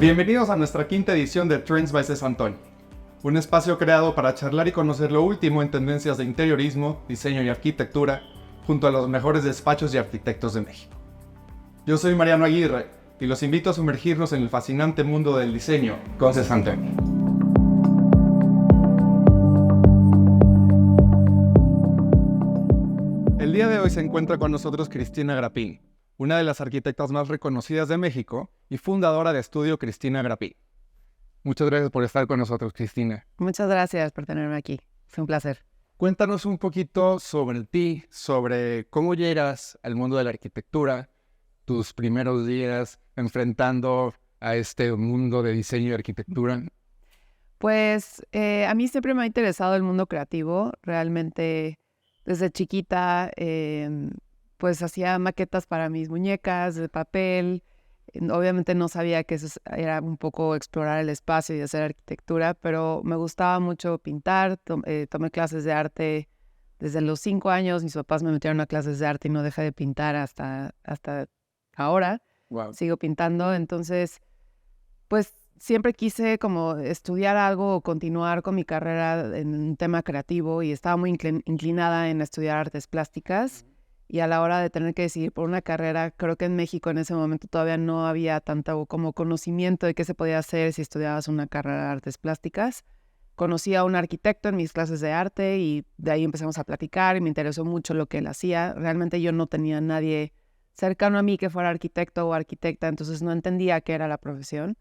Bienvenidos a nuestra quinta edición de Trends by Cés Antonio, un espacio creado para charlar y conocer lo último en tendencias de interiorismo, diseño y arquitectura, junto a los mejores despachos y arquitectos de México. Yo soy Mariano Aguirre y los invito a sumergirnos en el fascinante mundo del diseño con Cés Antonio. El día de hoy se encuentra con nosotros Cristina Grappin, una de las arquitectas más reconocidas de México y fundadora de Estudio Cristina Grappin. Muchas gracias por estar con nosotros, Cristina. Muchas gracias por tenerme aquí. Fue un placer. Cuéntanos un poquito sobre ti, sobre cómo llegas al mundo de la arquitectura, tus primeros días enfrentando a este mundo de diseño y arquitectura. Pues a mí siempre me ha interesado el mundo creativo. Realmente desde chiquita pues hacía maquetas para mis muñecas de papel. Obviamente no sabía que eso era un poco explorar el espacio y hacer arquitectura, pero me gustaba mucho pintar. Tomé clases de arte desde los 5 años. Mis papás me metieron a clases de arte y no dejé de pintar hasta ahora. Wow. Sigo pintando, entonces pues siempre quise como estudiar algo o continuar con mi carrera en un tema creativo y estaba muy inclinada en estudiar artes plásticas. Y a la hora de tener que decidir por una carrera, creo que en México en ese momento todavía no había tanto como conocimiento de qué se podía hacer si estudiabas una carrera de artes plásticas. Conocí a un arquitecto en mis clases de arte y de ahí empezamos a platicar y me interesó mucho lo que él hacía. Realmente yo no tenía nadie cercano a mí que fuera arquitecto o arquitecta, entonces no entendía qué era la profesión.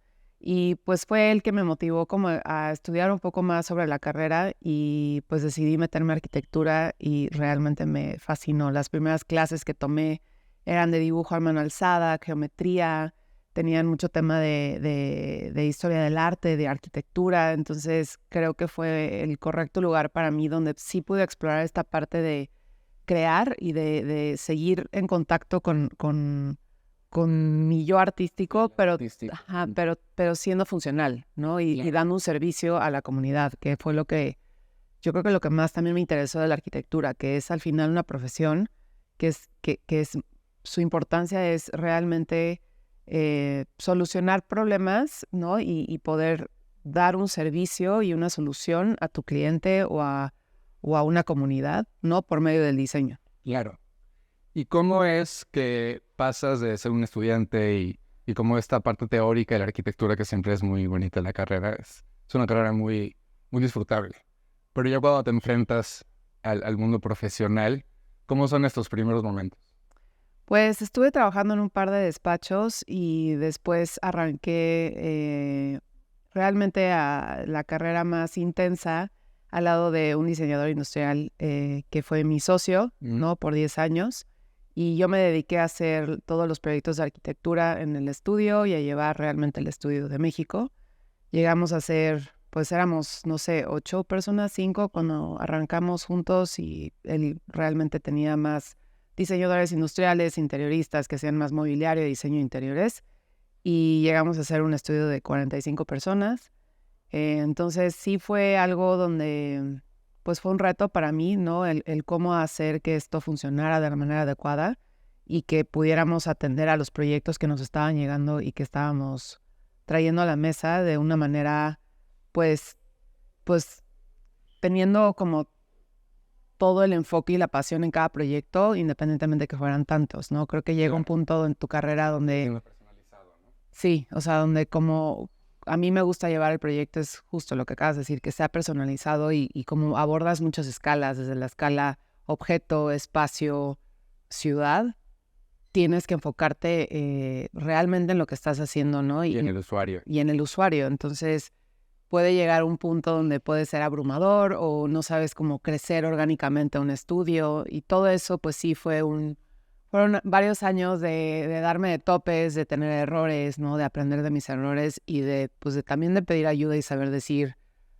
Y pues fue él que me motivó como a estudiar un poco más sobre la carrera y pues decidí meterme a arquitectura y realmente me fascinó. Las primeras clases que tomé eran de dibujo a mano alzada, geometría, tenían mucho tema de historia del arte, de arquitectura, entonces creo que fue el correcto lugar para mí donde sí pude explorar esta parte de crear y de seguir en contacto con mi yo artístico, pero siendo funcional, ¿no? Y dando un servicio a la comunidad, que fue lo que yo creo que lo que más también me interesó de la arquitectura, que es al final una profesión que es su importancia es realmente solucionar problemas, ¿no? Y poder dar un servicio y una solución a tu cliente o a una comunidad, ¿no? Por medio del diseño. Claro. ¿Y cómo es que pasas de ser un estudiante y cómo esta parte teórica de la arquitectura, que siempre es muy bonita en la carrera, es una carrera muy, muy disfrutable? Pero ya cuando te enfrentas al mundo profesional, ¿cómo son estos primeros momentos? Pues estuve trabajando en un par de despachos y después arranqué realmente a la carrera más intensa al lado de un diseñador industrial que fue mi socio, ¿no? Por 10 años. Y yo me dediqué a hacer todos los proyectos de arquitectura en el estudio y a llevar realmente el estudio de México. Llegamos a ser, pues éramos, no sé, 8 personas, 5 cuando arrancamos juntos y él realmente tenía más diseñadores industriales, interioristas que hacían más mobiliario y diseño de interiores. Y llegamos a ser un estudio de 45 personas. Entonces sí fue algo donde pues fue un reto para mí, ¿no? El cómo hacer que esto funcionara de la manera adecuada y que pudiéramos atender a los proyectos que nos estaban llegando y que estábamos trayendo a la mesa de una manera, pues teniendo como todo el enfoque y la pasión en cada proyecto, independientemente de que fueran tantos, ¿no? Creo que llega un punto en tu carrera donde... Personalizado, ¿no? Sí, o sea, donde como... A mí me gusta llevar el proyecto, es justo lo que acabas de decir, que sea personalizado y como abordas muchas escalas, desde la escala objeto, espacio, ciudad, tienes que enfocarte realmente en lo que estás haciendo, ¿no? Y en el usuario. Y en el usuario. Entonces, puede llegar un punto donde puede ser abrumador o no sabes cómo crecer orgánicamente un estudio y todo eso, pues sí, fueron varios años de darme de topes, de tener errores, ¿no? De aprender de mis errores y también de pedir ayuda y saber decir,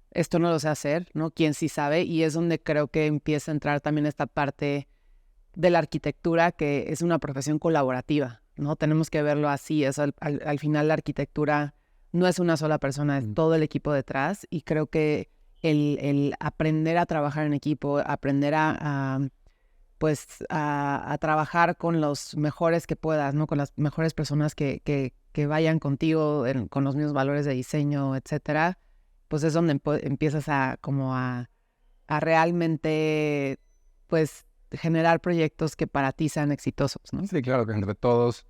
esto no lo sé hacer, ¿no? ¿Quién sí sabe? Y es donde creo que empieza a entrar también esta parte de la arquitectura, que es una profesión colaborativa, ¿no? Tenemos que verlo así. Al final la arquitectura no es una sola persona, es todo el equipo detrás. Y creo que el aprender a trabajar en equipo, aprender a pues a trabajar con los mejores que puedas, ¿no? Con las mejores personas que vayan contigo con los mismos valores de diseño, etcétera, pues es donde empiezas a realmente, pues, generar proyectos que para ti sean exitosos, ¿no? Sí, claro, que entre todos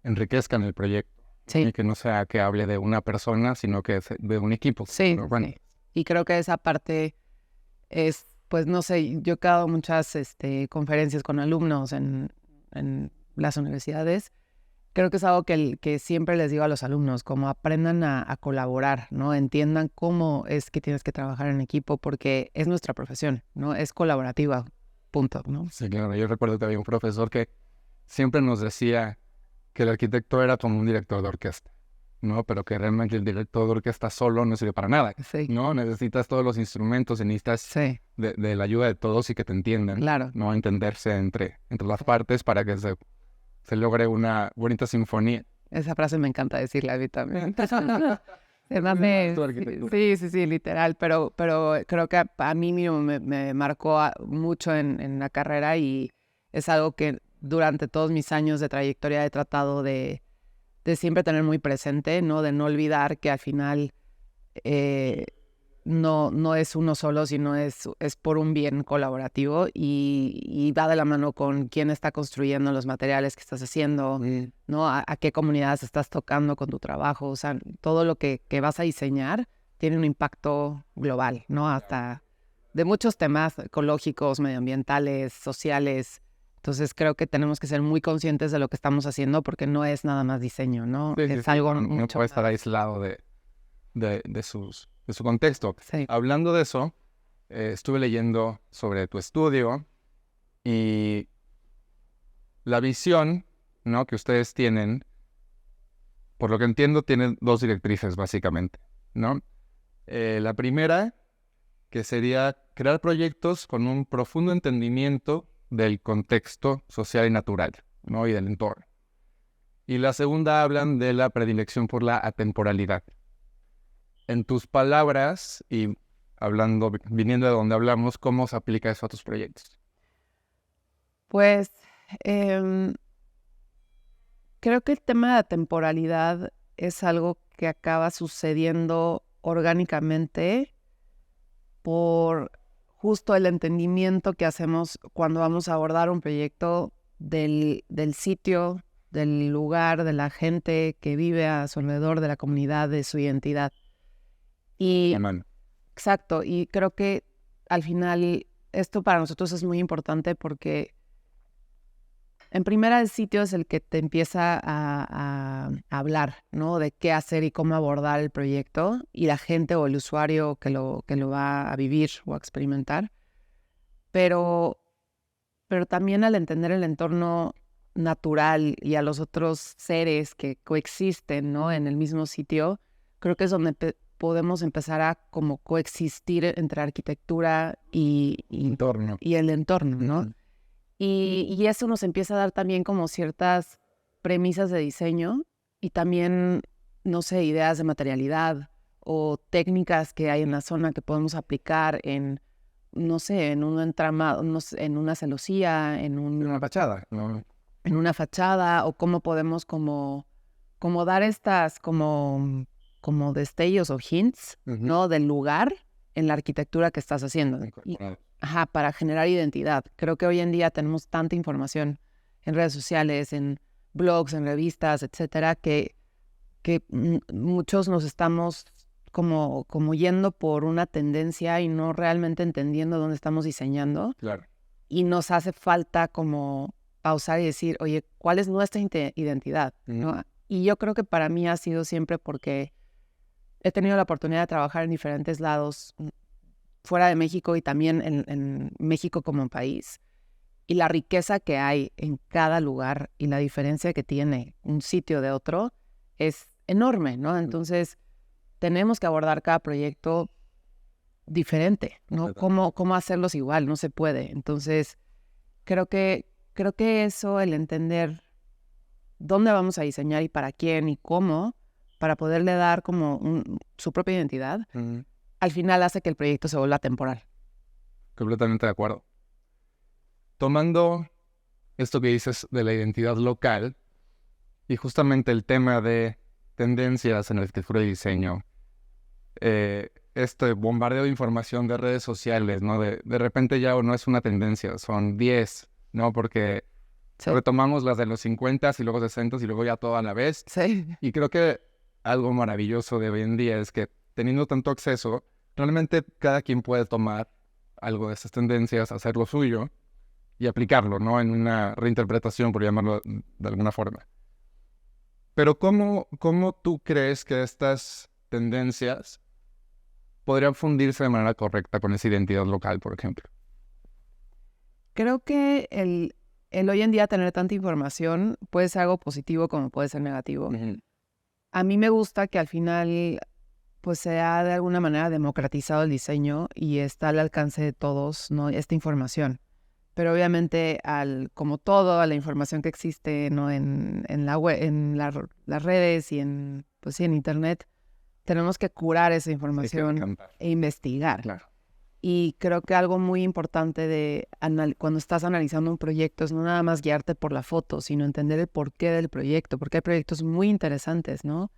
enriquezcan el proyecto. Sí. Y que no sea que hable de una persona, sino que de un equipo. Sí, Pero bueno. sí. Y creo que esa parte es, pues no sé, yo he dado muchas conferencias con alumnos en las universidades. Creo que es algo que siempre les digo a los alumnos, como aprendan a colaborar, ¿no? Entiendan cómo es que tienes que trabajar en equipo, porque es nuestra profesión, ¿no? Es colaborativa, punto, ¿no? Sí, claro. Yo recuerdo que había un profesor que siempre nos decía que el arquitecto era como un director de orquesta, ¿no? Pero que realmente el director de orquesta solo no sirve para nada, Sí. ¿no? Necesitas todos los instrumentos y necesitas Sí, de la ayuda de todos y que te entiendan, claro. ¿no? Entenderse entre las partes para que se logre una bonita sinfonía. Esa frase me encanta decirla a mí también. Tu arquitectura. Sí, literal, pero creo que a mí mismo me marcó mucho en la carrera y es algo que durante todos mis años de trayectoria he tratado de siempre tener muy presente, ¿no? De no olvidar que al final no es uno solo, sino es por un bien colaborativo y va de la mano con quién está construyendo los materiales que estás haciendo, ¿no? A qué comunidades estás tocando con tu trabajo. O sea, todo lo que vas a diseñar tiene un impacto global, ¿no? Hasta de muchos temas ecológicos, medioambientales, sociales. Entonces creo que tenemos que ser muy conscientes de lo que estamos haciendo porque no es nada más diseño, ¿no? Sí, es sí, algo no mucho puede estar más. aislado de su contexto. Sí. Hablando de eso, estuve leyendo sobre tu estudio y la visión, ¿no? que ustedes tienen, por lo que entiendo, tienen dos directrices básicamente, ¿no? La primera, que sería crear proyectos con un profundo entendimiento del contexto social y natural, ¿no? y del entorno. Y la segunda hablan de la predilección por la atemporalidad. En tus palabras y viniendo de donde hablamos, ¿cómo se aplica eso a tus proyectos? Pues creo que el tema de la temporalidad es algo que acaba sucediendo orgánicamente por justo el entendimiento que hacemos cuando vamos a abordar un proyecto del sitio, del lugar, de la gente que vive a su alrededor, de la comunidad, de su identidad. Y Amen. exacto, y creo que al final esto para nosotros es muy importante porque en primera el sitio es el que te empieza a hablar, ¿no? De qué hacer y cómo abordar el proyecto y la gente o el usuario que lo va a vivir o a experimentar. Pero también al entender el entorno natural y a los otros seres que coexisten, ¿no? En el mismo sitio, creo que es donde podemos empezar a como coexistir entre arquitectura y Entorno. el entorno, ¿no? Y eso nos empieza a dar también como ciertas premisas de diseño y también, no sé, ideas de materialidad o técnicas que hay en la zona que podemos aplicar en, no sé, en un entramado, no sé, en una celosía, en Una fachada, ¿no? en una fachada, o cómo podemos como dar estas como destellos o hints, ¿no? Del lugar en la arquitectura que estás haciendo. Para generar identidad. Creo que hoy en día tenemos tanta información en redes sociales, en blogs, en revistas, etcétera, que muchos nos estamos como yendo por una tendencia y no realmente entendiendo dónde estamos diseñando. Claro. Y nos hace falta como pausar y decir, oye, ¿cuál es nuestra identidad? ¿No? Y yo creo que para mí ha sido siempre porque he tenido la oportunidad de trabajar en diferentes lados fuera de México y también en México como país. Y la riqueza que hay en cada lugar y la diferencia que tiene un sitio de otro es enorme, ¿no? Entonces, tenemos que abordar cada proyecto diferente, ¿no? ¿Cómo hacerlos igual? No se puede. Entonces, creo que eso, el entender dónde vamos a diseñar y para quién y cómo, para poderle dar como su propia identidad, al final hace que el proyecto se vuelva temporal. Completamente de acuerdo. tomando esto que dices de la identidad local y justamente el tema de tendencias en arquitectura y diseño, este bombardeo de información de redes sociales, ¿no? De repente ya no es una tendencia, son 10, ¿no? Porque Sí. retomamos las de los 50 y luego 60 y luego ya todo a la vez. Sí. Y creo que algo maravilloso de hoy en día es que teniendo tanto acceso, realmente cada quien puede tomar algo de estas tendencias, hacer lo suyo y aplicarlo, ¿no? En una reinterpretación, por llamarlo de alguna forma. Pero ¿cómo tú crees que estas tendencias podrían fundirse de manera correcta con esa identidad local, por ejemplo? Creo que el hoy en día tener tanta información puede ser algo positivo como puede ser negativo. A mí me gusta que al final pues se ha de alguna manera democratizado el diseño y está al alcance de todos, ¿no? Esta información. Pero obviamente, como todo, a la información que existe, ¿no? en la web, en las redes y pues sí, en internet, tenemos que curar esa información e investigar. Claro. Y creo que algo muy importante cuando estás analizando un proyecto es no nada más guiarte por la foto, sino entender el porqué del proyecto, porque hay proyectos muy interesantes, ¿no?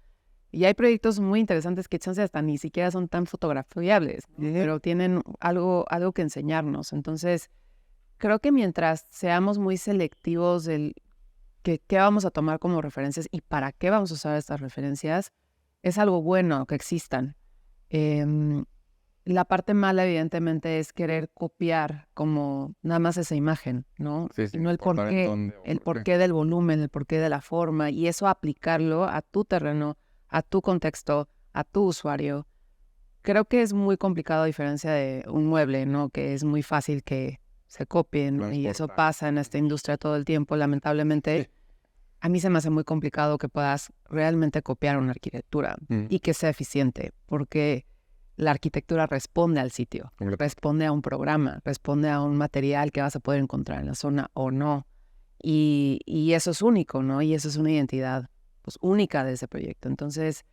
Y hay proyectos muy interesantes que chance hasta ni siquiera son tan fotografiables, pero tienen algo que enseñarnos. Entonces, creo que mientras seamos muy selectivos del qué vamos a tomar como referencias y para qué vamos a usar estas referencias, es algo bueno que existan. La parte mala, evidentemente, es querer copiar como nada más esa imagen, ¿no? Sí, No el el porqué del volumen, el porqué de la forma, y eso aplicarlo a tu terreno, a tu contexto, a tu usuario. Creo que es muy complicado a diferencia de un mueble, ¿no? Que es muy fácil que se copien y eso pasa en esta industria todo el tiempo, lamentablemente. Sí. A mí se me hace muy complicado que puedas realmente copiar una arquitectura y que sea eficiente, porque la arquitectura responde al sitio, responde a un programa, responde a un material que vas a poder encontrar en la zona o no. Y eso es único, ¿no? Y eso es una identidad pues única de ese proyecto. Entonces,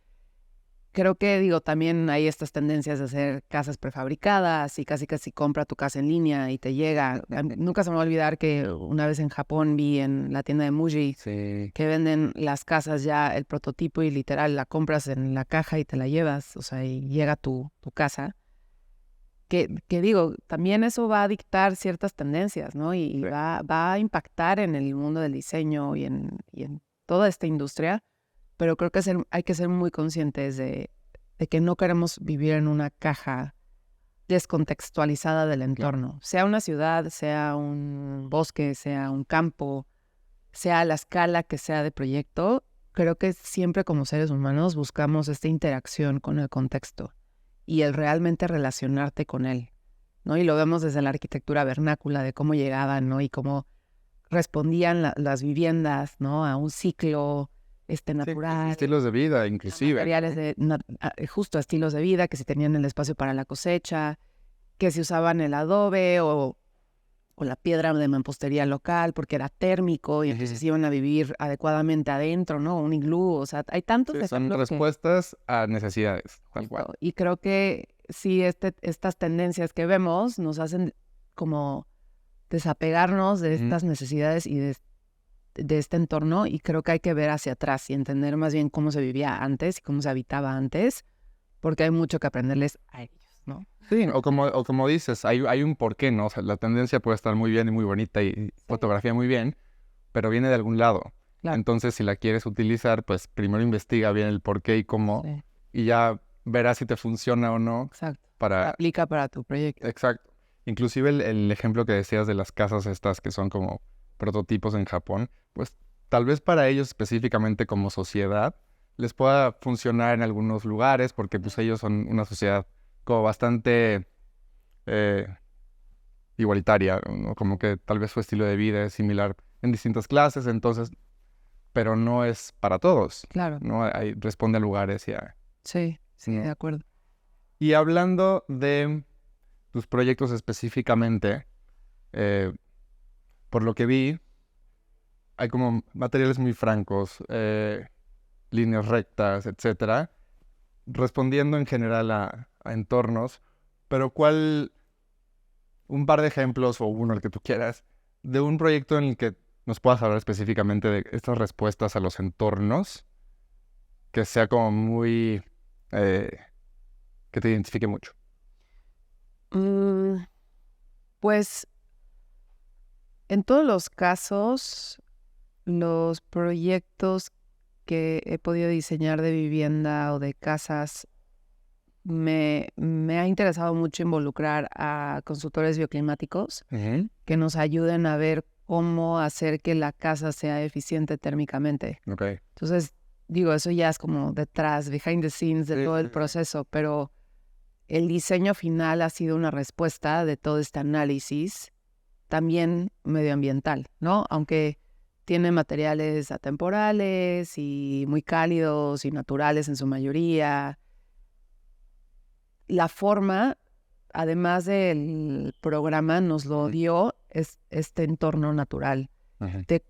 creo que, también hay estas tendencias de hacer casas prefabricadas y casi compra tu casa en línea y te llega. Nunca se me va a olvidar que una vez en Japón vi en la tienda de Muji que venden las casas ya, el prototipo y literal la compras en la caja y te la llevas, o sea, y llega tu casa. También eso va a dictar ciertas tendencias, ¿no? Y va a impactar en el mundo del diseño y en toda esta industria. Pero creo que hay que ser muy conscientes de que no queremos vivir en una caja descontextualizada del entorno. Sea una ciudad, sea un bosque, sea un campo, sea la escala que sea de proyecto, creo que siempre como seres humanos buscamos esta interacción con el contexto y el realmente relacionarte con él, ¿no? Y lo vemos desde la arquitectura vernácula, de cómo llegaban, ¿no? Y cómo respondían las viviendas, ¿no? A un ciclo natural. Sí, estilos de vida, inclusive. Materiales justo estilos de vida, que si tenían el espacio para la cosecha, que si usaban el adobe o la piedra de mampostería local porque era térmico y entonces iban a vivir adecuadamente adentro, ¿no? Un iglú, o sea, hay tantos ejemplos. Son respuestas a necesidades, tal cual. Y creo que sí, estas tendencias que vemos nos hacen como desapegarnos de estas necesidades y de este entorno, y creo que hay que ver hacia atrás y entender más bien cómo se vivía antes y cómo se habitaba antes, porque hay mucho que aprenderles a ellos, ¿no? Sí, o como dices, hay un porqué, ¿no? O sea, la tendencia puede estar muy bien y muy bonita y fotografía muy bien, pero viene de algún lado. Claro. Entonces, si la quieres utilizar, pues primero investiga bien el porqué y cómo, y ya verás si te funciona o no. Exacto. Aplica para tu proyecto. Exacto. Inclusive el ejemplo que decías de las casas estas que son como prototipos en Japón, pues tal vez para ellos específicamente como sociedad les pueda funcionar en algunos lugares porque pues ellos son una sociedad como bastante igualitaria, ¿no? Como que tal vez su estilo de vida es similar en distintas clases, entonces, pero no es para todos. Claro. ¿No? Responde a lugares y a... Sí, ¿no? de acuerdo. Y hablando de tus proyectos específicamente, por lo que vi, hay como materiales muy francos, líneas rectas, etcétera, respondiendo en general a entornos, pero un par de ejemplos o uno el que tú quieras, de un proyecto en el que nos puedas hablar específicamente de estas respuestas a los entornos, que sea como muy... que te identifique mucho. Pues en todos los casos, los proyectos que he podido diseñar de vivienda o de casas, me ha interesado mucho involucrar a consultores bioclimáticos que nos ayuden a ver cómo hacer que la casa sea eficiente térmicamente. Okay. Entonces, digo, eso ya es como detrás, behind the scenes de todo el proceso, pero el diseño final ha sido una respuesta de todo este análisis, también medioambiental, ¿no? Aunque tiene materiales atemporales y muy cálidos y naturales en su mayoría. La forma, además del programa, nos lo dio este entorno natural. De,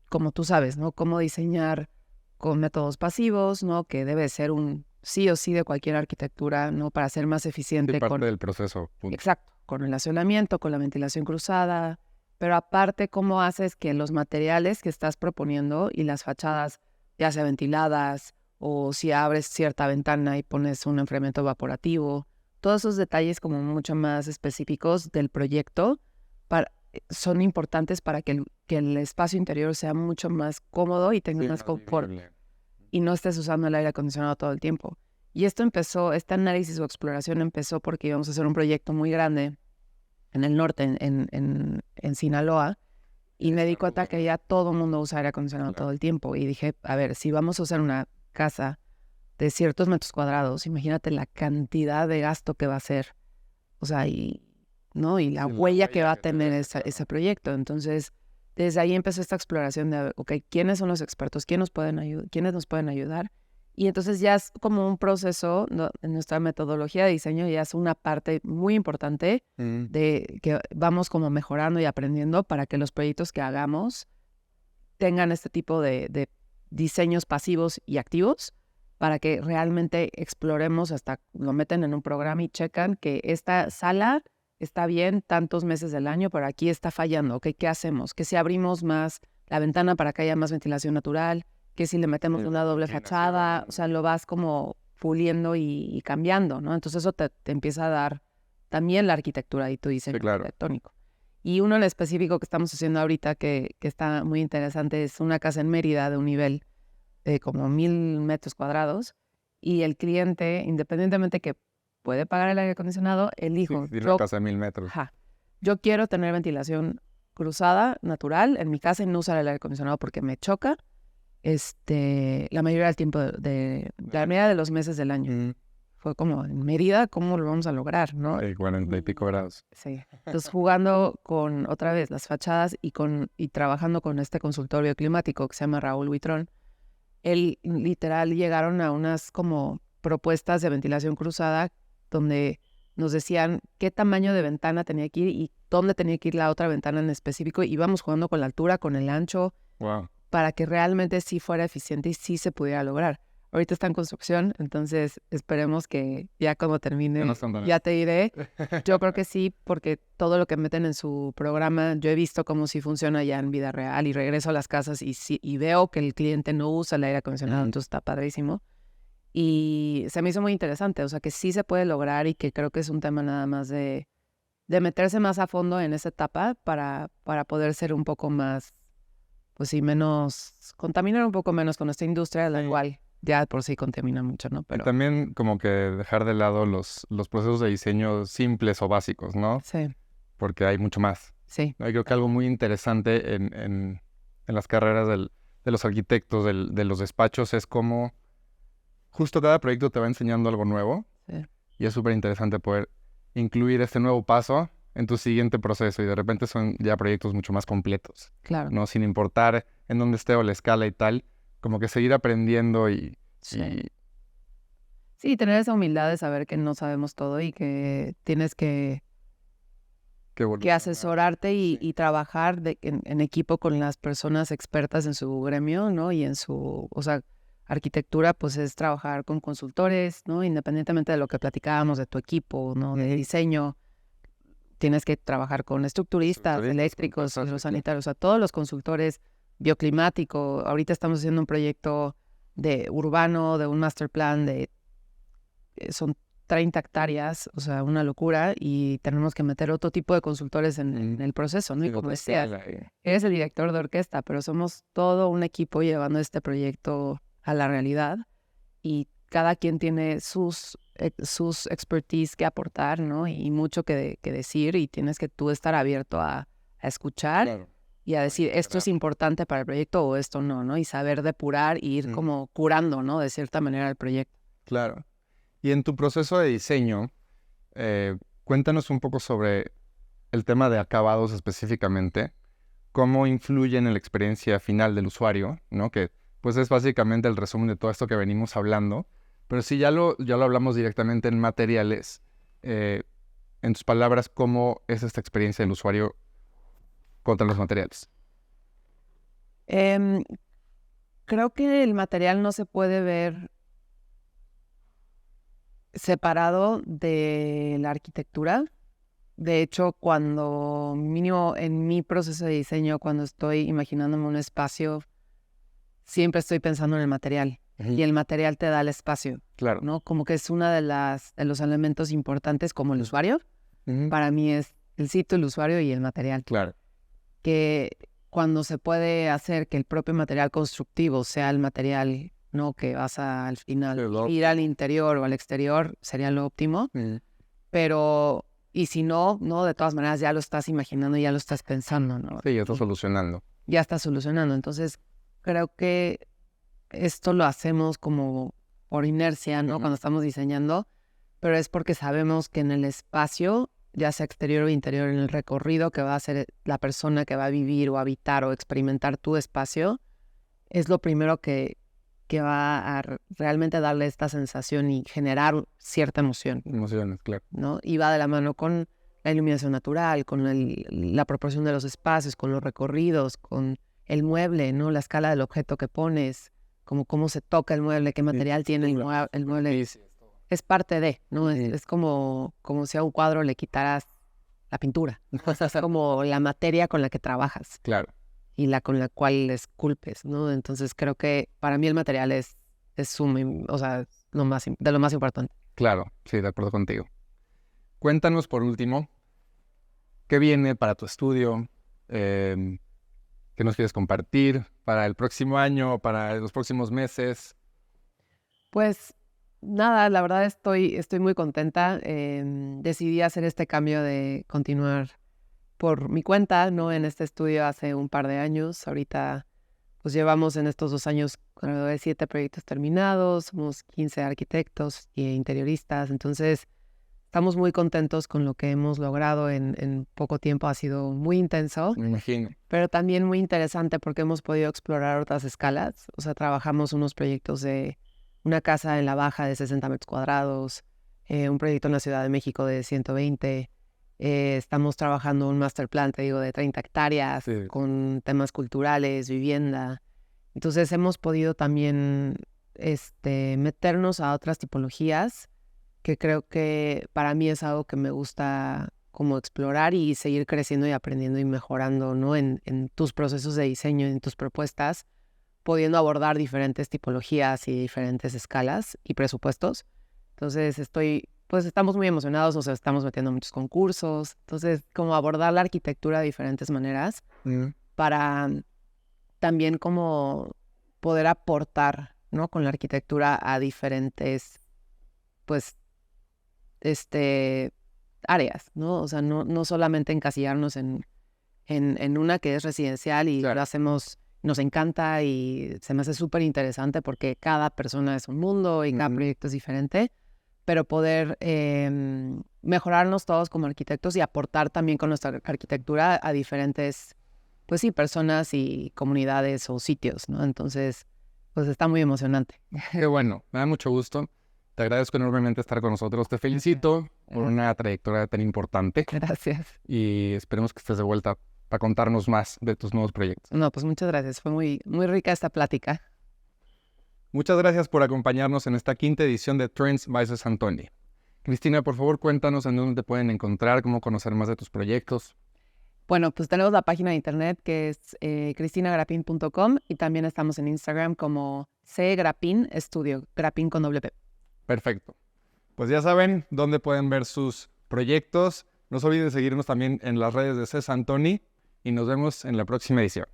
como tú sabes, ¿no? Cómo diseñar con métodos pasivos, ¿no? Que debe ser un sí o sí de cualquier arquitectura, ¿no? Para ser más eficiente. Parte del proceso. Punto. Exacto. Con el aislamiento, con la ventilación cruzada. Pero aparte, cómo haces que los materiales que estás proponiendo y las fachadas, ya sea ventiladas, o si abres cierta ventana y pones un enfriamiento evaporativo, todos esos detalles como mucho más específicos del proyecto son importantes para que el espacio interior sea mucho más cómodo y tenga más confort y no estés usando el aire acondicionado todo el tiempo. Y esto empezó, este análisis o exploración empezó porque íbamos a hacer un proyecto muy grande en el norte, en Sinaloa, y me di cuenta que ya todo el mundo usa aire acondicionado todo el tiempo. Y dije, a ver, si vamos a usar una casa de ciertos metros cuadrados, imagínate la cantidad de gasto que va a ser, o sea, ¿no? Y la huella que va a tener ese proyecto. Entonces, desde ahí empezó esta exploración de, ok, ¿quiénes son los expertos? ¿Quiénes nos pueden ayudar? Y entonces ya es como un proceso, ¿no? En nuestra metodología de diseño ya es una parte muy importante de que vamos como mejorando y aprendiendo para que los proyectos que hagamos tengan este tipo de diseños pasivos y activos, para que realmente exploremos, hasta lo meten en un programa y checan que esta sala está bien tantos meses del año, pero aquí está fallando. ¿Ok? ¿Qué hacemos? Que si abrimos más la ventana para que haya más ventilación natural, que si le metemos una doble fachada, o sea, lo vas como puliendo y cambiando, ¿no? Entonces eso te empieza a dar también la arquitectura y tu diseño arquitectónico. Y uno en específico que estamos haciendo ahorita que está muy interesante es una casa en Mérida de un nivel de como 1,000 metros cuadrados, y el cliente, independientemente que puede pagar el aire acondicionado, elijo. Sí, una casa de 1,000 metros. Yo quiero tener ventilación cruzada, natural, en mi casa y no usar el aire acondicionado porque me choca la mayoría del tiempo, la mayoría de los meses del año. Fue como, en Mérida, ¿cómo lo vamos a lograr, no? 40 y pico grados. Sí. Entonces, jugando con, otra vez, las fachadas y trabajando con este consultor bioclimático que se llama Raúl Huitrón, él literal llegaron a unas como propuestas de ventilación cruzada donde nos decían qué tamaño de ventana tenía que ir y dónde tenía que ir la otra ventana en específico. Íbamos jugando con la altura, con el ancho, para que realmente sí fuera eficiente y sí se pudiera lograr. Ahorita está en construcción, entonces esperemos que ya cuando termine, ya te diré. Yo creo que sí, porque todo lo que meten en su programa, yo he visto cómo sí funciona ya en vida real, y regreso a las casas y veo que el cliente no usa el aire acondicionado, entonces está padrísimo. Y se me hizo muy interesante, o sea, que sí se puede lograr, y que creo que es un tema nada más de meterse más a fondo en esa etapa para poder ser un poco más, pues sí, contaminar un poco menos con esta industria, la cual ya por sí contamina mucho, ¿no? Pero y también como que dejar de lado los procesos de diseño simples o básicos, ¿no? Sí. Porque hay mucho más. Sí. Yo creo que algo muy interesante en las carreras de los arquitectos, de los despachos, es como justo cada proyecto te va enseñando algo nuevo. Sí. Y es súper interesante poder incluir este nuevo paso en tu siguiente proceso, y de repente son ya proyectos mucho más completos. Claro. ¿No? Sin importar en dónde esté o la escala y tal, como que seguir aprendiendo y... Sí, tener esa humildad de saber que no sabemos todo y que tienes que asesorarte y trabajar en equipo con las personas expertas en su gremio, ¿no? Y en su, o sea, arquitectura, pues es trabajar con consultores, ¿no? Independientemente de lo que platicábamos de tu equipo, ¿no? De diseño, tienes que trabajar con estructuristas, eléctricos, los sanitarios, o sea, todos los consultores, bioclimático. Ahorita estamos haciendo un proyecto de urbano, de un master plan son 30 hectáreas, o sea, una locura, y tenemos que meter otro tipo de consultores en el proceso, ¿no? Y como decías, eres el director de orquesta, pero somos todo un equipo llevando este proyecto a la realidad, y cada quien tiene sus expertise que aportar, ¿no? Y mucho que decir, y tienes que tú estar abierto a escuchar. Claro. Y a decir, esto es importante para el proyecto o esto no, ¿no? Y saber depurar y ir como curando, ¿no? De cierta manera el proyecto. Claro. Y en tu proceso de diseño, cuéntanos un poco sobre el tema de acabados específicamente, cómo influyen en la experiencia final del usuario, ¿no? Que pues es básicamente el resumen de todo esto que venimos hablando, pero si ya lo hablamos directamente en materiales, en tus palabras, ¿cómo es esta experiencia del usuario contra los materiales? Creo que el material no se puede ver separado de la arquitectura. De hecho, cuando mínimo en mi proceso de diseño, cuando estoy imaginándome un espacio, siempre estoy pensando en el material. Y el material te da el espacio. Claro. ¿No? Como que es uno de los elementos importantes como el usuario. Para mí es el sitio, el usuario y el material. Claro. Que cuando se puede hacer que el propio material constructivo sea el material, ¿no? Que vas al final ir al interior o al exterior, sería lo óptimo. Pero, y si no, de todas maneras ya lo estás imaginando, ya lo estás pensando, ¿no? Sí, ya estás solucionando. Ya estás solucionando. Entonces, creo que esto lo hacemos como por inercia, ¿no? Cuando estamos diseñando, pero es porque sabemos que en el espacio, ya sea exterior o interior, en el recorrido que va a hacer la persona que va a vivir o habitar o experimentar tu espacio, es lo primero que va a realmente darle esta sensación y generar cierta emoción. Emociones, claro. ¿No? Y va de la mano con la iluminación natural, con la proporción de los espacios, con los recorridos, con el mueble, ¿no? La escala del objeto que pones, como cómo se toca el mueble, qué material tiene el mueble. Es parte de, ¿no? Es como si a un cuadro le quitaras la pintura. Es como la materia con la que trabajas. Claro. Y con la cual esculpes, ¿no? Entonces creo que para mí el material es o sea, de lo más importante. Claro, sí, de acuerdo contigo. Cuéntanos por último, ¿qué viene para tu estudio? ¿Qué nos quieres compartir para el próximo año, para los próximos meses? Pues nada, la verdad estoy muy contenta. Decidí hacer este cambio de continuar por mi cuenta, ¿no? En este estudio hace un par de años. Ahorita pues llevamos en estos 2 años alrededor de 7 proyectos terminados, somos 15 arquitectos e interioristas, entonces estamos muy contentos con lo que hemos logrado en poco tiempo. Ha sido muy intenso. Me imagino. Pero también muy interesante porque hemos podido explorar otras escalas. O sea, trabajamos unos proyectos de una casa en la Baja de 60 metros cuadrados, un proyecto en la Ciudad de México de 120. Estamos trabajando un master plan, te digo, de 30 hectáreas, sí, con temas culturales, vivienda. Entonces hemos podido también meternos a otras tipologías, que creo que para mí es algo que me gusta como explorar y seguir creciendo y aprendiendo y mejorando, ¿no? En tus procesos de diseño, en tus propuestas, pudiendo abordar diferentes tipologías y diferentes escalas y presupuestos. Entonces estamos muy emocionados, nos estamos metiendo en muchos concursos. Entonces, como abordar la arquitectura de diferentes maneras para también como poder aportar, ¿no? Con la arquitectura a diferentes, pues, áreas, ¿no? O sea, no solamente encasillarnos en una que es residencial y claro, lo hacemos, nos encanta y se me hace súper interesante porque cada persona es un mundo y cada proyecto es diferente, pero poder mejorarnos todos como arquitectos y aportar también con nuestra arquitectura a diferentes, pues sí, personas y comunidades o sitios, ¿no? Entonces, pues está muy emocionante. Qué bueno, me da mucho gusto. Te agradezco enormemente estar con nosotros. Te felicito por una trayectoria tan importante. Gracias. Y esperemos que estés de vuelta para contarnos más de tus nuevos proyectos. No, pues muchas gracias. Fue muy, muy rica esta plática. Muchas gracias por acompañarnos en esta 5ª edición de Trends by Santoni. Cristina, por favor, cuéntanos en dónde te pueden encontrar, cómo conocer más de tus proyectos. Bueno, pues tenemos la página de internet que es cristinagrapin.com y también estamos en Instagram como cgrapin Estudio, Grapin con doble P. Perfecto. Pues ya saben dónde pueden ver sus proyectos. No se olviden de seguirnos también en las redes de CES Antoni y nos vemos en la próxima edición.